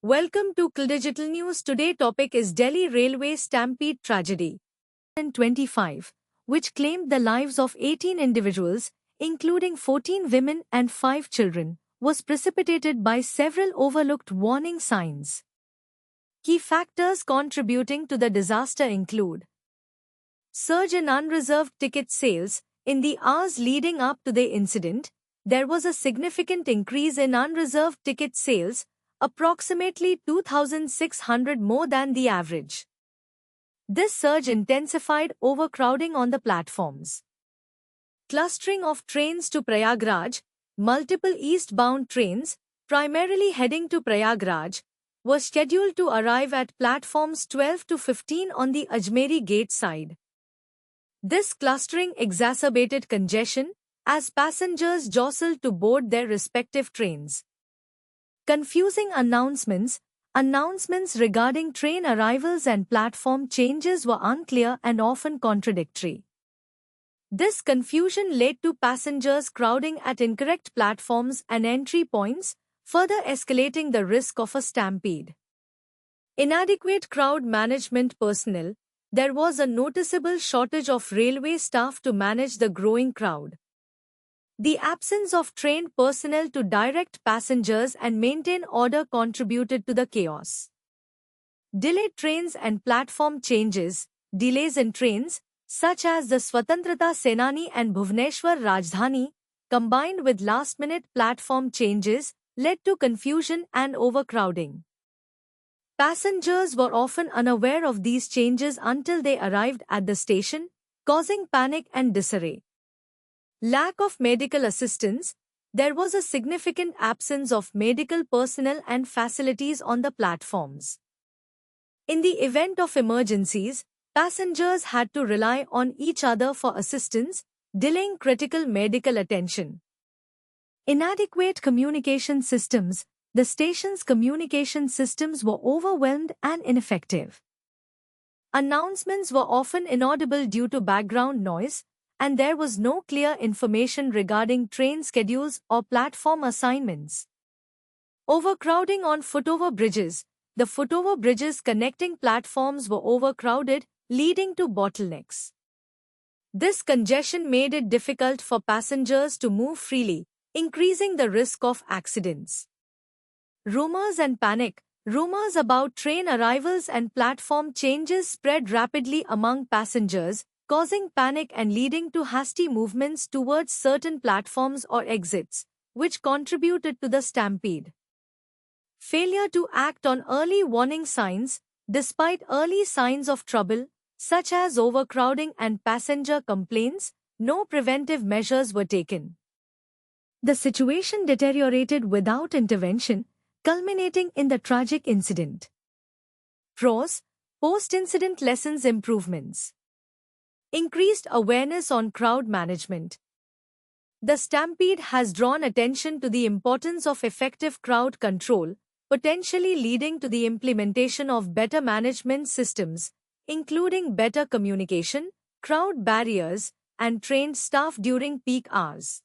Welcome to Digital News. Today topic is Delhi Railway Stampede Tragedy. In 25, which claimed the lives of 18 individuals, including 14 women and 5 children, was precipitated by several overlooked warning signs. Key factors contributing to the disaster include surge in unreserved ticket sales. In the hours leading up to the incident, there was a significant increase in unreserved ticket sales, approximately 2,600 more than the average. This surge intensified overcrowding on the platforms. Clustering of trains to Prayagraj. Multiple eastbound trains, primarily heading to Prayagraj, were scheduled to arrive at platforms 12 to 15 on the Ajmeri gate side. This clustering exacerbated congestion as passengers jostled to board their respective trains. Confusing announcements. Announcements regarding train arrivals and platform changes were unclear and often contradictory. This confusion led to passengers crowding at incorrect platforms and entry points, further escalating the risk of a stampede. Inadequate crowd management personnel. There was a noticeable shortage of railway staff to manage the growing crowd. The absence of trained personnel to direct passengers and maintain order contributed to the chaos. Delayed trains and platform changes. Delays in trains, such as the Swatantrata Senani and Bhubaneswar Rajdhani, combined with last-minute platform changes, led to confusion and overcrowding. Passengers were often unaware of these changes until they arrived at the station, causing panic and disarray. Lack of medical assistance. There was a significant absence of medical personnel and facilities on the platforms. In the event of emergencies, passengers had to rely on each other for assistance, delaying critical medical attention. Inadequate communication systems. The station's communication systems were overwhelmed and ineffective. Announcements were often inaudible due to background noise, and there was no clear information regarding train schedules or platform assignments. Overcrowding on footover bridges. The footover bridges connecting platforms were overcrowded, leading to bottlenecks. This congestion made it difficult for passengers to move freely, increasing the risk of accidents. Rumors and panic. Rumors about train arrivals and platform changes spread rapidly among passengers, causing panic and leading to hasty movements towards certain platforms or exits, which contributed to the stampede. Failure to act on early warning signs. Despite early signs of trouble, such as overcrowding and passenger complaints, no preventive measures were taken. The situation deteriorated without intervention, culminating in the tragic incident. Pros: post-incident lessons improvements. Increased awareness on crowd management. The stampede has drawn attention to the importance of effective crowd control, potentially leading to the implementation of better management systems, including better communication, crowd barriers, and trained staff during peak hours.